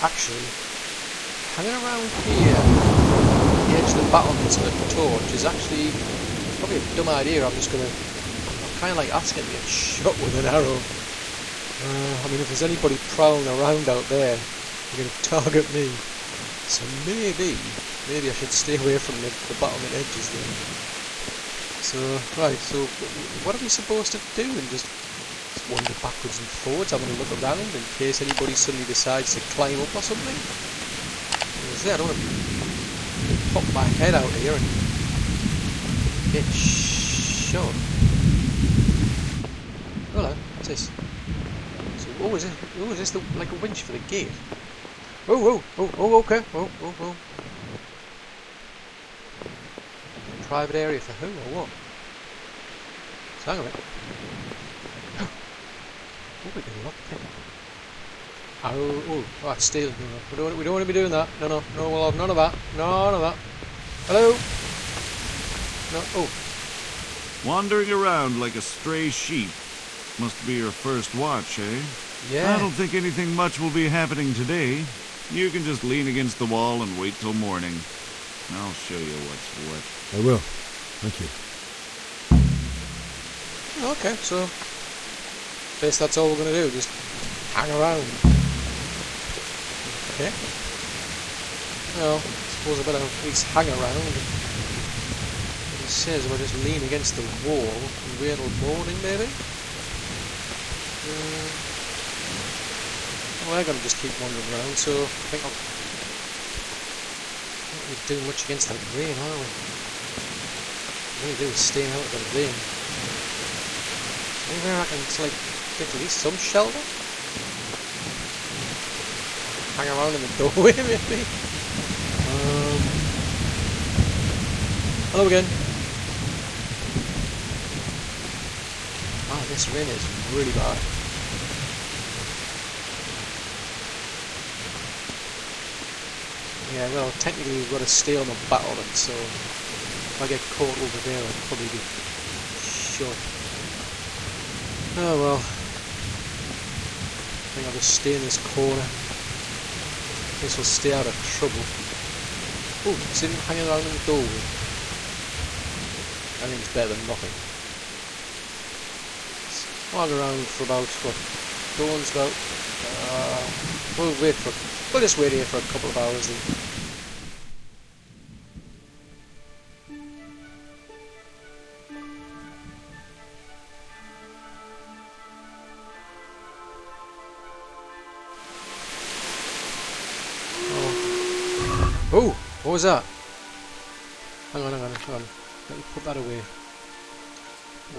Actually, hanging around here, the edge of the battlements with a torch is actually probably a dumb idea. I'm kind of like asking to get shot with an arrow. I mean, if there's anybody prowling around out there, they're going to target me. So maybe I should stay away from the battlement edges then. So, right, so what are we supposed to do? And just wander backwards and forwards, having a look around in case anybody suddenly decides to climb up or something? I don't want to pop my head out here and get shot. Hello, what's this? So, is this like a winch for the gate? Oh, okay. Oh. Private area for who or what? So hang on a minute. Oh, we can lockpick. Oh, that's stealing. We don't want to be doing that. No, we'll have none of that. None of that. Hello? No, oh. Wandering around like a stray sheep. Must be your first watch, eh? Yeah. I don't think anything much will be happening today. You can just lean against the wall and wait till morning. I'll show you what's what. I will. Thank you. Okay, so I guess that's all we're going to do, just hang around. Okay. Well, I suppose I better at least hang around. He says we'll just lean against the wall and wait till morning, maybe? We're going to just keep wandering around, so I think I'll... not really doing much against that rain, are we? All we do is staying out of the rain. Maybe I can like get at least some shelter? Hang around in the doorway, maybe? Hello again. Wow, this rain is really bad. Yeah, well, technically we've got to stay on the battlement, so if I get caught over there, I'll probably be shot. Oh well. I think I'll just stay in this corner. At least we'll stay out of trouble. Oh, see him hanging around in the doorway. I think it's better than nothing. Walk around for about, what, dawn's about, we'll just wait here for a couple of hours then. Oh, what was that? Hang on. Let me put that away. I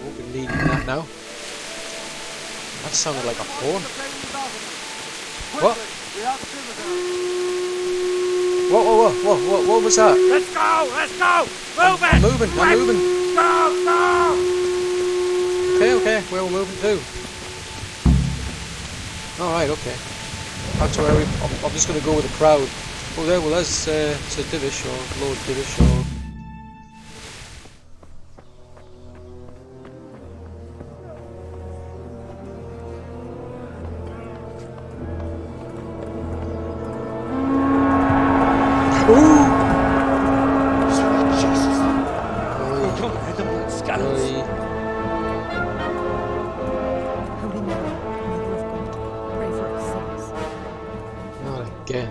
won't be needing that now. That sounded like a horn. What? What was that? Let's go! Move it! I'm moving. Go! Okay, where we're moving to? Alright, okay. That's where I'm just going to go with the crowd. Oh, there's Sir Divish, or Lord Divish, or...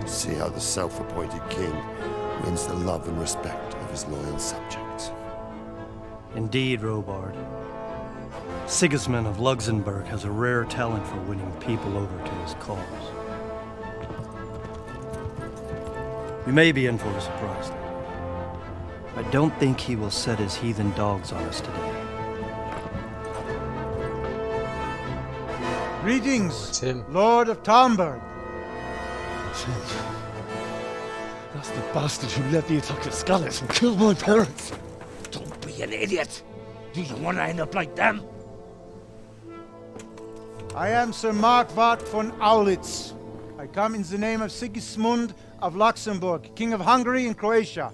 See how the self-appointed king wins the love and respect of his loyal subjects. Indeed, Robard. Sigismund of Luxembourg has a rare talent for winning people over to his cause. We may be in for a surprise, though. I don't think he will set his heathen dogs on us today. Greetings, Lord of Talmberg. That's the bastard who led the attack at Scallis and killed my parents. Don't be an idiot. Do you want to end up like them? I am Sir Markwart von Aulitz. I come in the name of Sigismund of Luxembourg, King of Hungary and Croatia,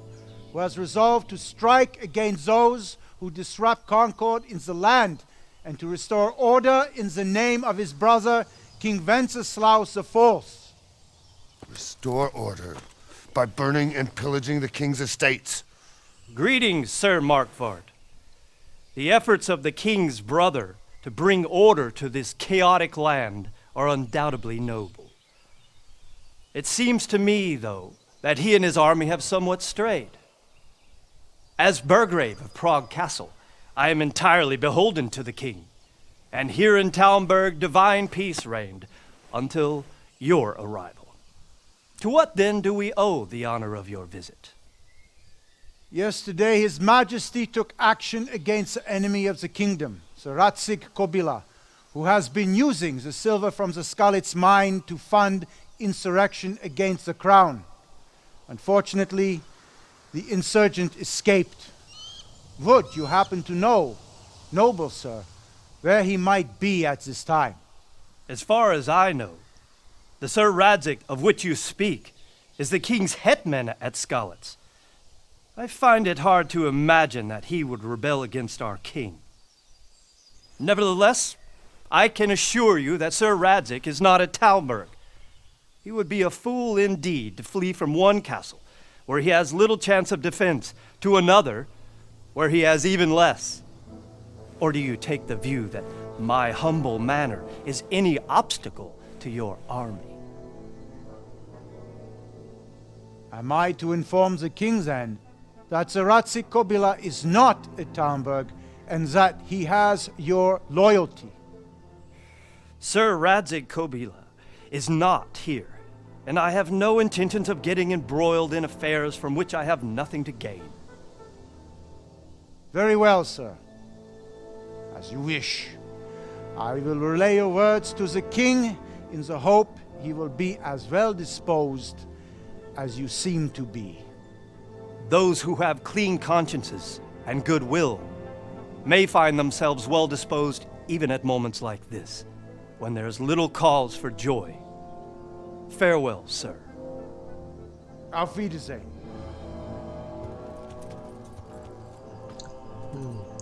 who has resolved to strike against those who disrupt concord in the land and to restore order in the name of his brother, King Wenceslaus IV. Restore order by burning and pillaging the king's estates. Greetings, Sir Markvart. The efforts of the king's brother to bring order to this chaotic land are undoubtedly noble. It seems to me, though, that he and his army have somewhat strayed. As Burgrave of Prague Castle, I am entirely beholden to the king, and here in Talmberg divine peace reigned until your arrival. To what then do we owe the honor of your visit? Yesterday, His Majesty took action against the enemy of the kingdom, Sir Radzig Kobyla, who has been using the silver from the Skalitz mine to fund insurrection against the crown. Unfortunately, the insurgent escaped. Would you happen to know, noble sir, where he might be at this time? As far as I know, the Sir Radzig of which you speak is the king's hetman at Skalitz. I find it hard to imagine that he would rebel against our king. Nevertheless, I can assure you that Sir Radzig is not at Talmberg. He would be a fool indeed to flee from one castle, where he has little chance of defense, to another, where he has even less. Or do you take the view that my humble manner is any obstacle to your army? Am I to inform the king then that Sir Radzig Kobyla is not at Talmberg and that he has your loyalty? Sir Radzig Kobyla is not here, and I have no intentions of getting embroiled in affairs from which I have nothing to gain. Very well, sir. As you wish. I will relay your words to the king in the hope he will be as well disposed as you seem to be. Those who have clean consciences and goodwill may find themselves well disposed even at moments like this, when there is little cause for joy. Farewell, sir. Auf Wiedersehen.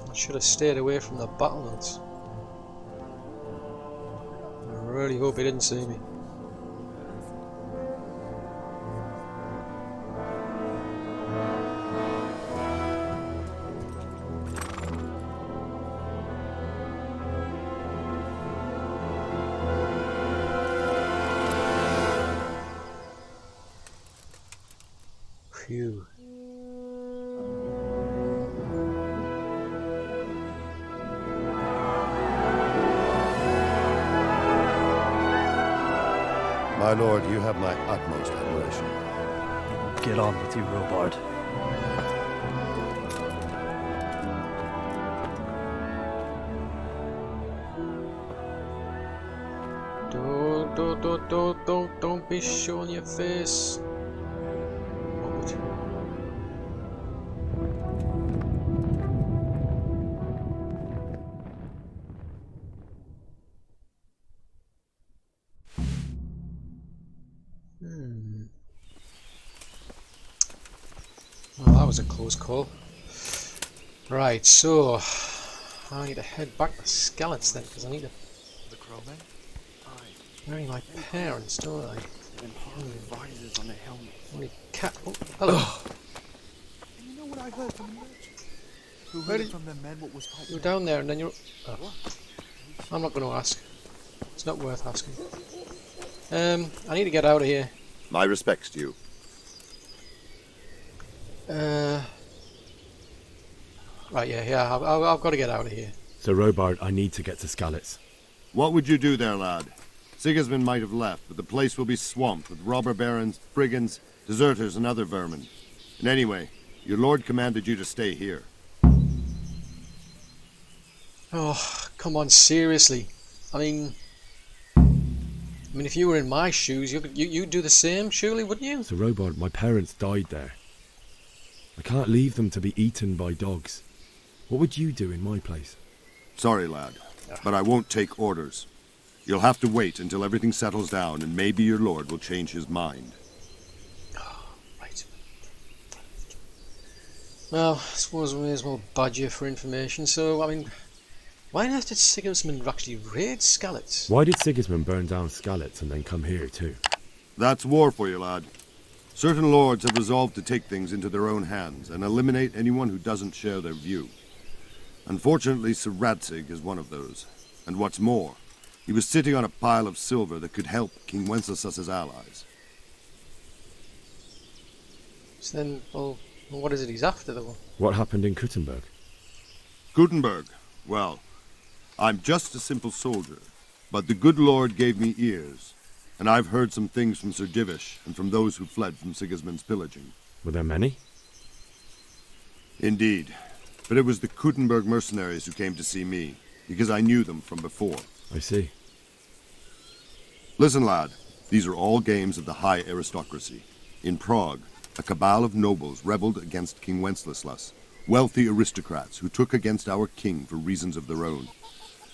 I should have stayed away from the battlements. I really hope he didn't see me. Phew. My lord, you have my utmost admiration. Get on with you, Robard. Don't be showing your face. Well, that was a close call. Right, so I need to head back to Skalitz then, because I need to The crowman? bury my parents, don't I? And hard visors on the helmet. Only cat. Oh, hello. And you know what I heard from the merchant? Who Where heard did- from the men what was fighting? You're down there, and then you're. Oh. I'm not going to ask. It's not worth asking. I need to get out of here. My respects to you. Right, yeah, I've got to get out of here. So, Robard, I need to get to Skalitz. What would you do there, lad? Sigismund might have left, but the place will be swamped with robber barons, brigands, deserters, and other vermin. And anyway, your lord commanded you to stay here. Oh, come on, seriously. I mean, if you were in my shoes, you'd do the same, surely, wouldn't you? So, Robard, my parents died there. I can't leave them to be eaten by dogs. What would you do in my place? Sorry, lad, but I won't take orders. You'll have to wait until everything settles down, and maybe your lord will change his mind. Right. Well, I suppose we may as well badge you for information, so, Why on earth did Sigismund actually raid Skalitz? Why did Sigismund burn down Skalitz and then come here too? That's war for you, lad. Certain lords have resolved to take things into their own hands and eliminate anyone who doesn't share their view. Unfortunately, Sir Radzig is one of those. And what's more, he was sitting on a pile of silver that could help King Wenceslas's allies. So then, well, what is it he's after, though? What happened in Kuttenberg? Gutenberg, well, I'm just a simple soldier, but the good Lord gave me ears, and I've heard some things from Sir Divish and from those who fled from Sigismund's pillaging. Were there many? Indeed, but it was the Kuttenberg mercenaries who came to see me, because I knew them from before. I see. Listen, lad, these are all games of the high aristocracy. In Prague, a cabal of nobles rebelled against King Wenceslas, wealthy aristocrats who took against our king for reasons of their own.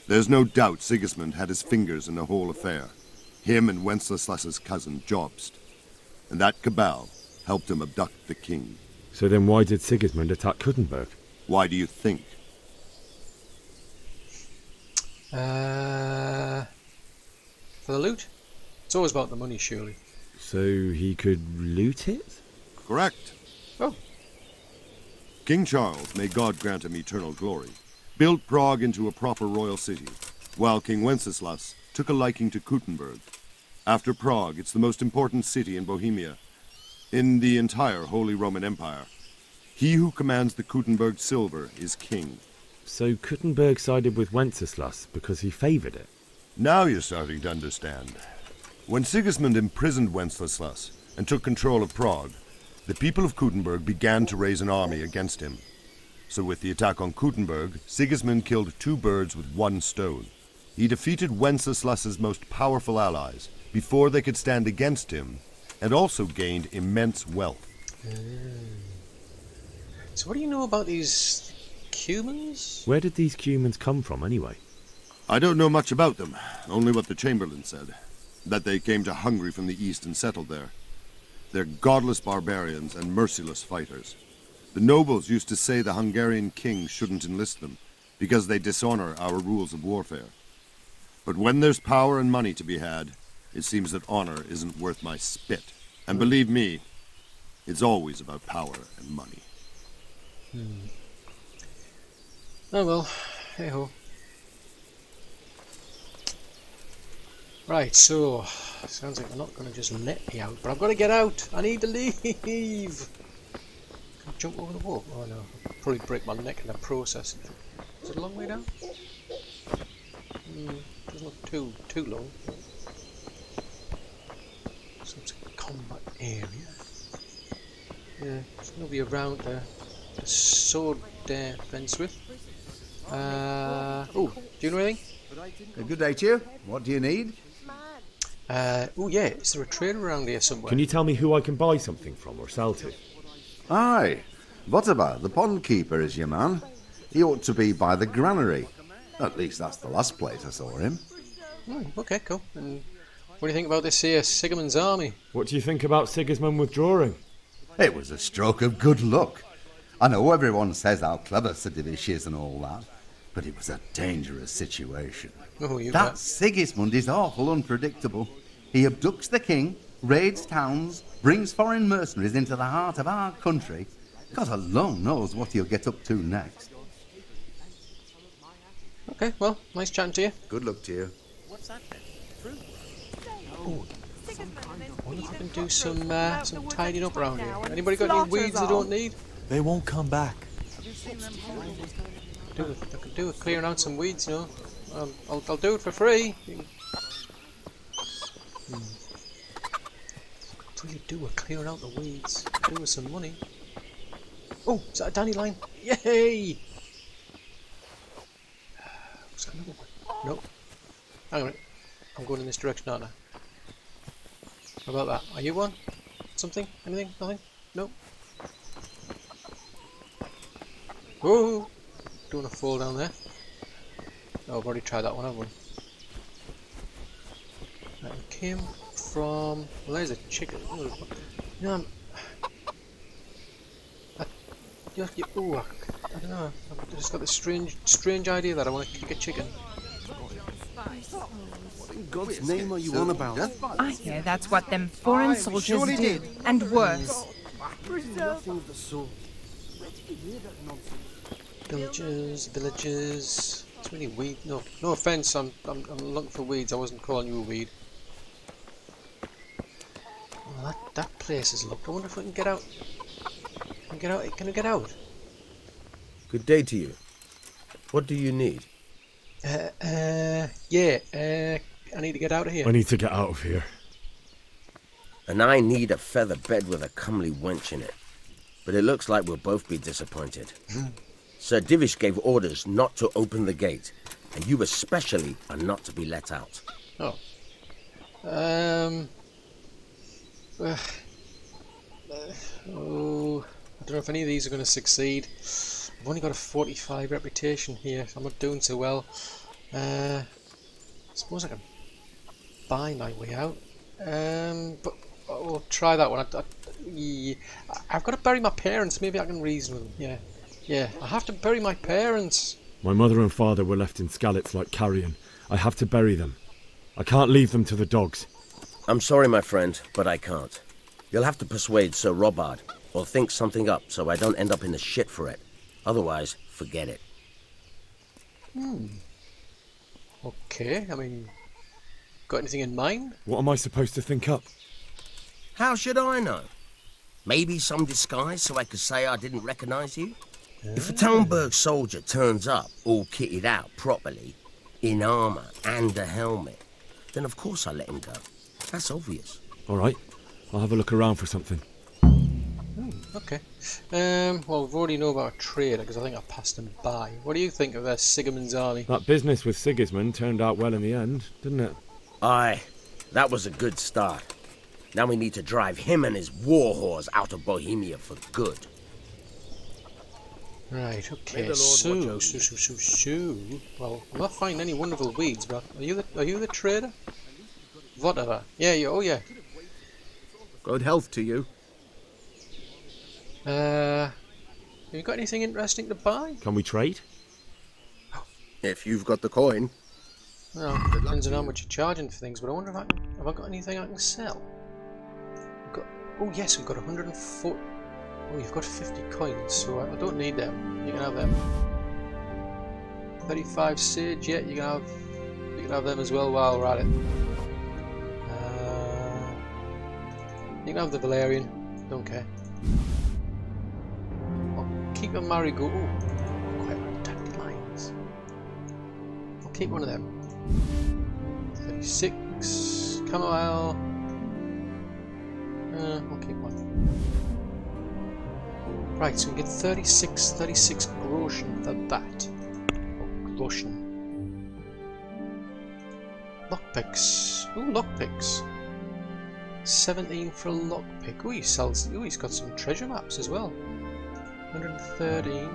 There's no doubt Sigismund had his fingers in the whole affair. Him and Wenceslas's cousin, Jobst. And that cabal helped him abduct the king. So then why did Sigismund attack Kuttenberg? Why do you think? For the loot? It's always about the money, surely. So he could loot it? Correct. Oh. King Charles, may God grant him eternal glory, built Prague into a proper royal city, while King Wenceslas took a liking to Kuttenberg. After Prague, it's the most important city in Bohemia, in the entire Holy Roman Empire. He who commands the Kuttenberg silver is king. So Kuttenberg sided with Wenceslas because he favoured it? Now you're starting to understand. When Sigismund imprisoned Wenceslas and took control of Prague, the people of Kuttenberg began to raise an army against him. So with the attack on Kuttenberg, Sigismund killed 2 birds with 1 stone. He defeated Wenceslas's most powerful allies before they could stand against him, and also gained immense wealth. So what do you know about these Cumans? Where did these Cumans come from anyway? I don't know much about them, only what the Chamberlain said, that they came to Hungary from the east and settled there. They're godless barbarians and merciless fighters. The nobles used to say the Hungarian king shouldn't enlist them, because they dishonor our rules of warfare. But when there's power and money to be had, it seems that honor isn't worth my spit. And believe me, it's always about power and money. Oh well, hey-ho. Right, so, sounds like they're not going to just let me out, but I've got to get out! I need to leave! Can I jump over the wall? Oh no, I'll probably break my neck in the process. Is it a long way down? Doesn't look too long. Some combat area. Yeah, there's nobody around there. The sword there, fence with. Oh, do you know anything? Good day to you. What do you need? Oh yeah, is there a trader around here somewhere? Can you tell me who I can buy something from or sell to? Aye. What about the pond keeper is your man? He ought to be by the granary. At least that's the last place I saw him. Okay, cool. And what do you think about this here Sigismund's army? What do you think about Sigismund withdrawing? It was a stroke of good luck. I know everyone says how clever Sir Divish is and all that, but it was a dangerous situation. Oh, you That bet. Sigismund is awful unpredictable. He abducts the king, raids towns, brings foreign mercenaries into the heart of our country. God alone knows what he'll get up to next. Okay, well, nice chatting to you. Good luck to you. Oh, I wonder if I can do some tidying up around here. Anybody got any weeds they don't need? They won't come back. I could do with clearing out some weeds, you know. I'll do it for free. What do you do with clearing out the weeds? Do with some money. Oh, is that a dandelion? Yay! Was that another one? Nope. Hang on a minute. I'm going in this direction, aren't I? How about that? Are you one? Something? Anything? Nothing? Nope. Whoa! Don't want to fall down there. Oh, I've already tried that one, haven't we? That came from... Well, there's a chicken. Oh, you know, ooh, I don't know. I've just got this strange idea that I want to kick a chicken. What in God's name are you on about? I hear that's what them foreign soldiers surely do, did. and worse. Nothing of the sort. Villagers. It's really weed. No offense. I'm looking for weeds. I wasn't calling you a weed. Oh, that place is locked. I wonder if we can get out. Can I get out? Good day to you. What do you need? Yeah. I need to get out of here. I need to get out of here. And I need a feather bed with a comely wench in it. But it looks like we'll both be disappointed. Sir Divish gave orders not to open the gate, and you especially are not to be let out. Oh. I don't know if any of these are going to succeed. I've only got a 45 reputation here. I'm not doing so well. I suppose I can buy my way out. But I'll try that one. I've got to bury my parents. Maybe I can reason with them. Yeah. I have to bury my parents. My mother and father were left in Skalitz like carrion. I have to bury them. I can't leave them to the dogs. I'm sorry, my friend, but I can't. You'll have to persuade Sir Robard, or think something up so I don't end up in the shit for it. Otherwise, forget it. Okay, I mean, got anything in mind? What am I supposed to think up? How should I know? Maybe some disguise so I could say I didn't recognize you? If a Talmberg soldier turns up, all kitted out properly, in armour and a helmet, then of course I let him go. That's obvious. All right, I'll have a look around for something. Okay. Well, we've already know about a trader because I think I passed him by. What do you think of Sigismund's army? That business with Sigismund turned out well in the end, didn't it? Aye, that was a good start. Now we need to drive him and his war whores out of Bohemia for good. Right, okay, so. Well, I'm not finding any wonderful weeds, but are you the trader? Whatever. Yeah. Good health to you. Have you got anything interesting to buy? Can we trade? If you've got the coin. Well, depends on how much you're charging for things, but I wonder if have I got anything I can sell? Oh yes, we've got 104. Oh, you've got 50 coins, so I don't need them. You can have them. 35 sage, yeah, you can have them as well while we're at it. You can have the Valerian, don't care. I'll keep a marigold. Oh, quite a lot of dandelions. I'll keep one of them. 36 chamomile. I'll keep one. Right, so we get 36 groschen for that. Oh, groschen. Lockpicks. Ooh, lockpicks. 17 for a lockpick. Ooh, he's got some treasure maps as well. 113.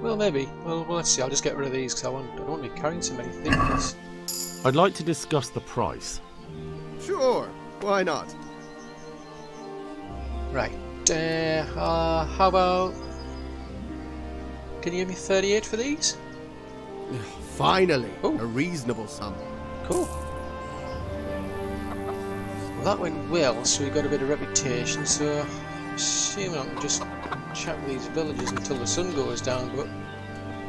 Well, maybe. Well, let's see. I'll just get rid of these because I don't want to be carrying so many things. I'd like to discuss the price. Sure, why not? Right. How about... Can you give me 38 for these? Finally, Ooh. a reasonable sum. Cool. Well, that went well, so we got a bit of reputation, so I'm assuming I can just chat with these villagers until the sun goes down, but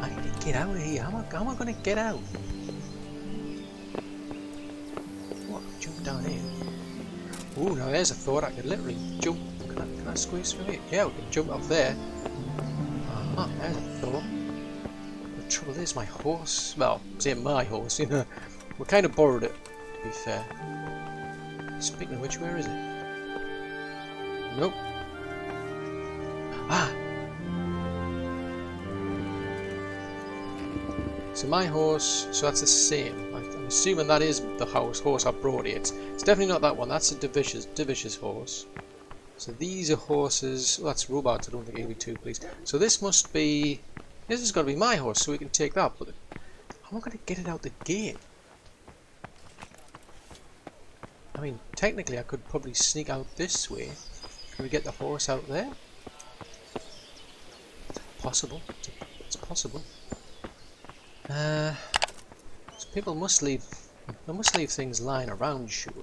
I need to get out of here. How am I going to get out? What? Jump down here? Ooh, now there's a thought. I could literally jump. Can I squeeze through it? Yeah, we can jump up there. There's a thought. The trouble is my horse. Well, say my horse, you know. We kind of borrowed it, to be fair. Speaking of which, where is it? Nope. So my horse, so that's the same. I'm assuming that is the horse I brought here. It's definitely not that one. That's a Divish's horse. So these are horses. Well, that's Robards. I don't think he'll be too pleased. So this must be. This has got to be my horse, so we can take that. But how am I going to get it out the gate? I mean, technically, I could probably sneak out this way. Can we get the horse out there? possible. It's possible. So people must leave. They must leave things lying around, sure.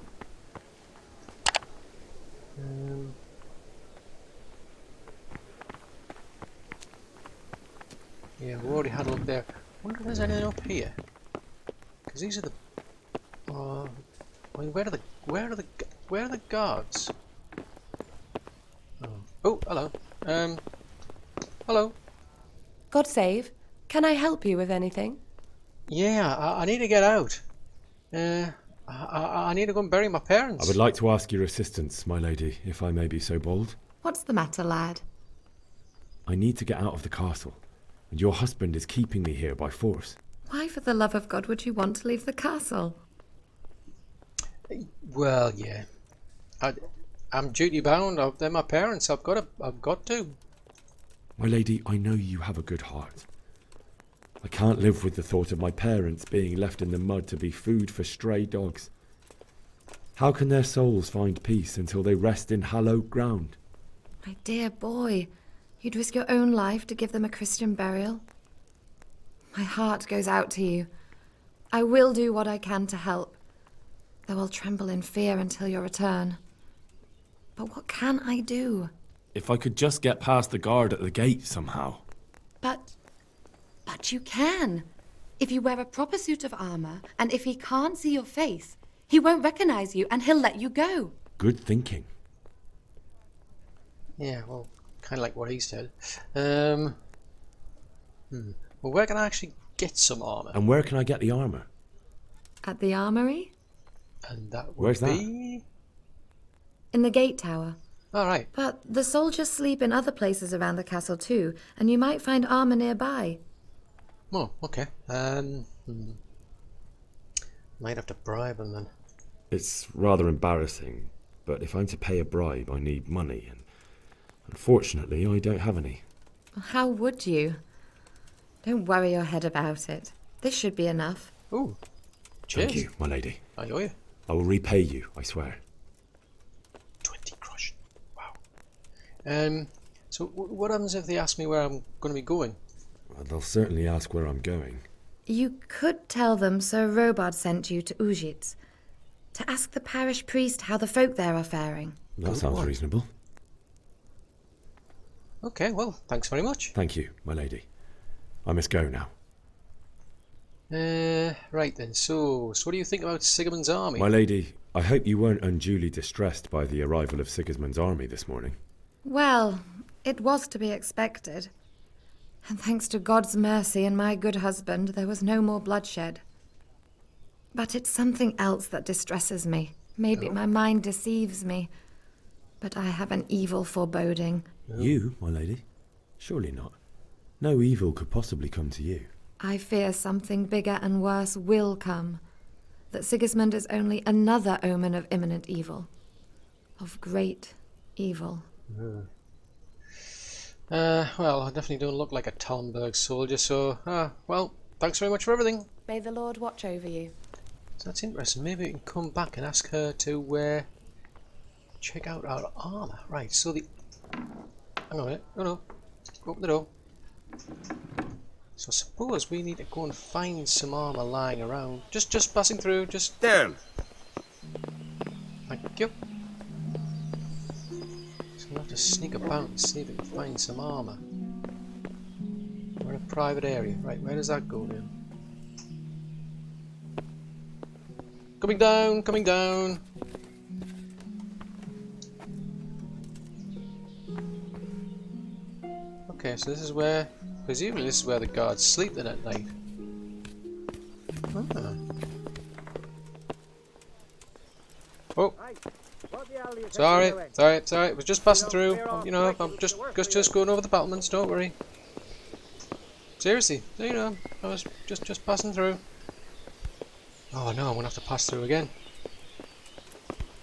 Yeah, we already had a look there. Wonder if there's anything up here. Because these are the. I mean, where are the guards? Oh, hello. Hello. God save. Can I help you with anything? Yeah, I need to get out. I need to go and bury my parents. I would like to ask your assistance, my lady, if I may be so bold. What's the matter, lad? I need to get out of the castle, and your husband is keeping me here by force. Why, for the love of God, would you want to leave the castle? Well, yeah. I'm duty bound. They're my parents. I've got to. My lady, I know you have a good heart. I can't live with the thought of my parents being left in the mud to be food for stray dogs. How can their souls find peace until they rest in hallowed ground? My dear boy, you'd risk your own life to give them a Christian burial. My heart goes out to you. I will do what I can to help, though I'll tremble in fear until your return. But what can I do? If I could just get past the guard at the gate somehow. But you can. If you wear a proper suit of armor, and if he can't see your face, he won't recognize you and he'll let you go. Good thinking. Yeah, well, kind of like what he said. Well, where can I actually get some armor? And where can I get the armor? At the armory? And that would Where's be... In the gate tower. All right. But the soldiers sleep in other places around the castle too, and you might find armor nearby. Oh, okay. Might have to bribe them then. It's rather embarrassing, but if I'm to pay a bribe, I need money, and unfortunately, I don't have any. How would you? Don't worry your head about it. This should be enough. Ooh. Cheers. Thank you, my lady. I owe you. I will repay you, I swear. 20 groschen. Wow. So what happens if they ask me where I'm going to be going? Well, they'll certainly ask where I'm going. You could tell them Sir Robard sent you to Ujitz to ask the parish priest how the folk there are faring. That sounds reasonable. Okay, well, thanks very much. Thank you, my lady. I must go now. Right then, so what do you think about Sigismund's army? My lady, I hope you weren't unduly distressed by the arrival of Sigismund's army this morning. Well, it was to be expected. And thanks to God's mercy and my good husband, there was no more bloodshed. But it's something else that distresses me. Maybe my mind deceives me. But I have an evil foreboding. You, my lady? Surely not. No evil could possibly come to you. I fear something bigger and worse will come. That Sigismund is only another omen of imminent evil. Of great evil. Well, I definitely don't look like a Talmberg soldier, so, well, thanks very much for everything. May the Lord watch over you. So that's interesting. Maybe we can come back and ask her to, check out our armour. Right, so the... Hang on a minute. No. Open the door. So I suppose we need to go and find some armour lying around. Just passing through, just... Damn! Thank you. We'll have to sneak about and see if we can find some armour. We're in a private area. Right, where does that go then? Coming down, coming down! Okay, so this is where... Presumably this is where the guards sleep then at night. Ah. Oh! Sorry. It was just passing through. You know, I'm just going over the battlements. Don't worry. Seriously, you know, I was just passing through. Oh no, I'm gonna have to pass through again.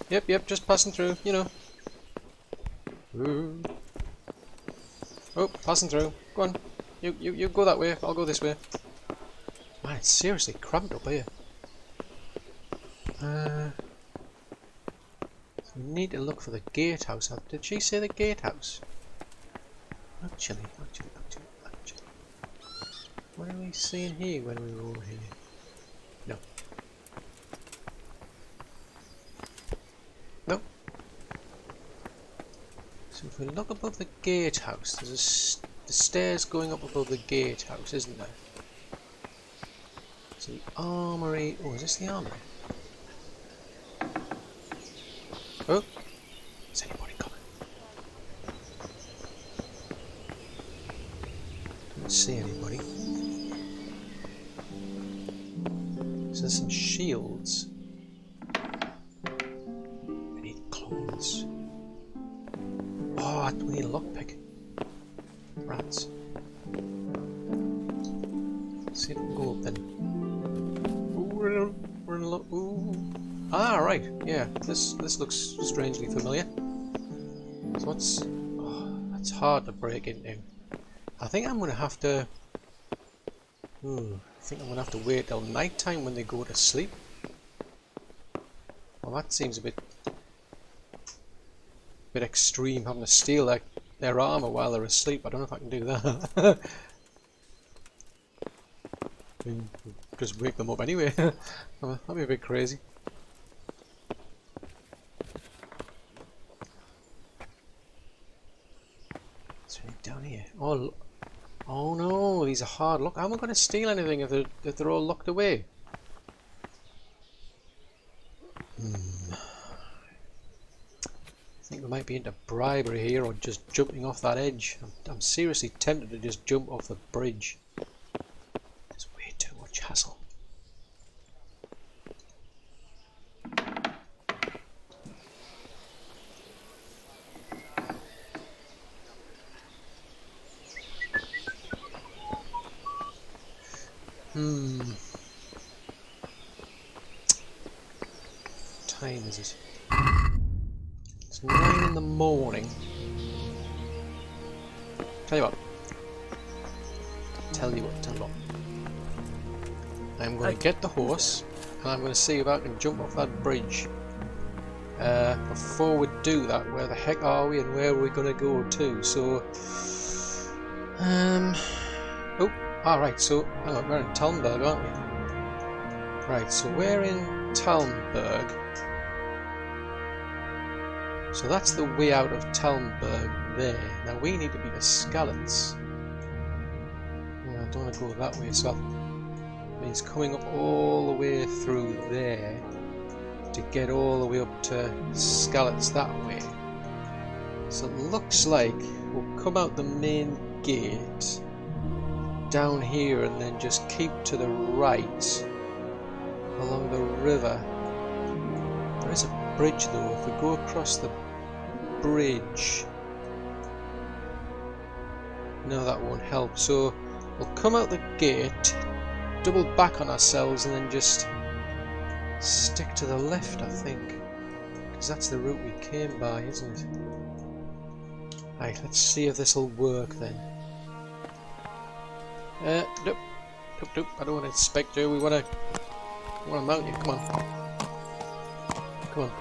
Yep, just passing through. You know. Ooh. Oh, passing through. Go on. You go that way. I'll go this way. Man, it's seriously cramped up here. We need to look for the gatehouse. Did she say the gatehouse? Actually. What are we seeing here when we were over here? No. No. So if we look above the gatehouse, there's the stairs going up above the gatehouse, isn't there? So the armory. Oh, is this the armory? Oh, is anybody coming? Don't see anybody. So there's some shields. We need clothes. Oh, we need a lockpick. Rats. Let's see if we can go up then. Ooh, we're in a lot. Ooh. Ah, right. Yeah, this looks strangely familiar. So what's? Oh, that's hard to break into. I think I'm gonna have to. I think I'm gonna have to wait till night time when they go to sleep. Well, that seems a bit extreme, having to steal their armor while they're asleep. I don't know if I can do that. I mean, just wake them up anyway. That'd be a bit crazy. What's down here? Oh no, these are hard lock. How am I going to steal anything if they're all locked away? I think we might be into bribery here, or just jumping off that edge. I'm seriously tempted to just jump off the bridge. It's way too much hassle. What time is it? It's 9 in the morning. Tell you what. I'm going to get the horse, and I'm going to see if I can jump off that bridge. Before we do that, where the heck are we, and where are we going to go to? So, oh, alright, so, hang on, we're in Talmberg, aren't we? Right, so we're in Talmberg. So that's the way out of Talmberg there. Now we need to be the Skallets. I don't want to go that way, so that means coming up all the way through there to get all the way up to Skallets that way. So it looks like we'll come out the main gate down here and then just keep to the right along the river. There is a bridge though. If we go across the bridge, no, that won't help. So we'll come out the gate, double back on ourselves, and then just stick to the left, I think, because that's the route we came by, isn't it? Right, let's see if this will work then. Nope. I don't want to inspect you. We want to mount you. Come on. Come on.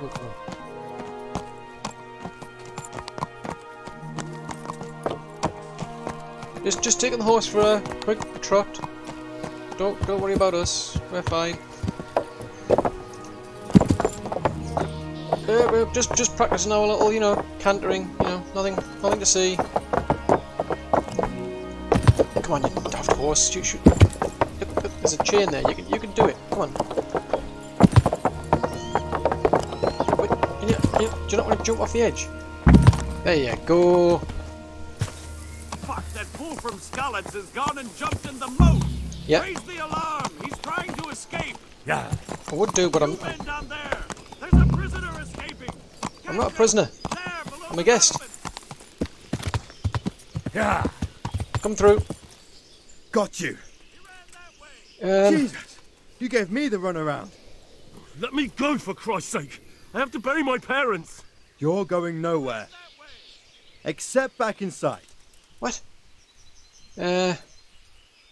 Just taking the horse for a quick trot. Don't worry about us. We're fine. We're just practicing our little, cantering. Nothing to see. Come on, you daft horse. Shoot. Look, there's a chain there. You can do it. Come on. Wait, do you not want to jump off the edge? There you go. Fuck, that fool from Skallets has gone and jumped in the moat. Yep. Raise the alarm. He's trying to escape. Yeah. I would do, but I'm down there. There's a prisoner escaping. I'm not a prisoner. I'm a guest. Yeah. Come through. Got you. Jesus! You gave me the runaround. Let me go, for Christ's sake. I have to bury my parents. You're going nowhere. Except back inside. What? Yeah.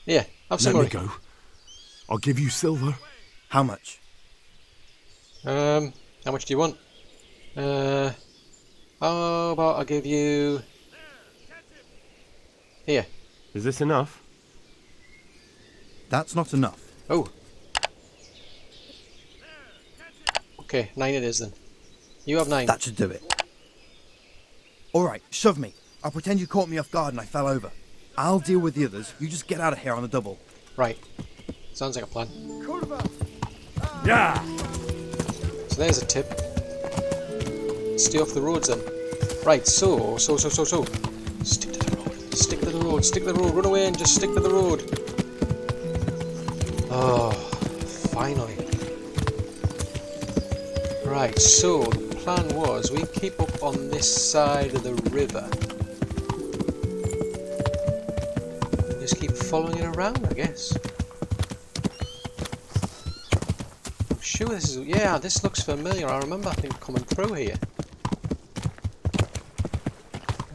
Have some Let money. me go. I'll give you silver. How much? How much do you want? How about I'll give you... Here. Is this enough? That's not enough. Oh. Okay, 9 it is then. You have 9. That should do it. Alright, shove me. I'll pretend you caught me off guard and I fell over. I'll deal with the others. You just get out of here on the double. Right. Sounds like a plan. Yeah. So there's a tip. Stay off the roads then. Right, so. Stick to the road. Stick to the road. Stick to the road. Run away and just stick to the road. Oh, finally. Right, so the plan was we keep up on this side of the river. And just keep following it around, I guess. I'm sure this is... Yeah, this looks familiar. I remember I think coming through here.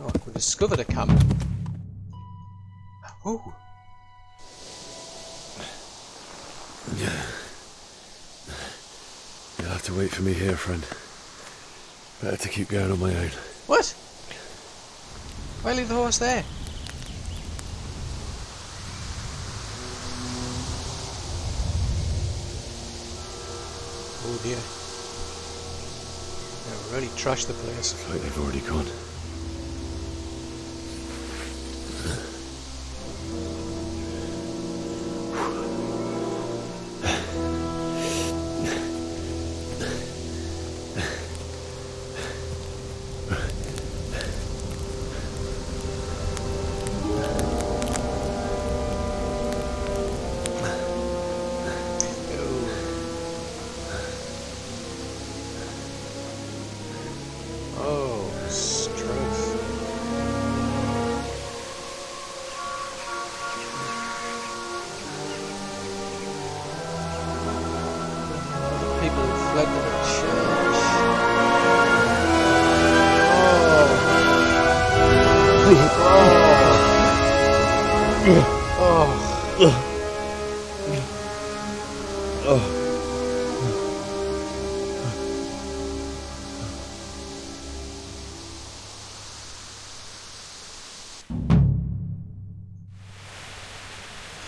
Oh, we discovered a camp. Oh! You'll have to wait for me here, friend. Better to keep going on my own. What? Why leave the horse there? Oh dear. They've really trashed the place. It's like they've already gone.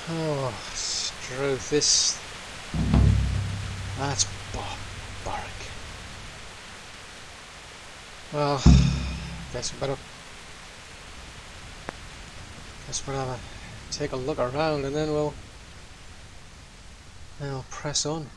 Oh, Struth, this... That's barbaric. Well, guess we'll have a take a look around and then we'll press on.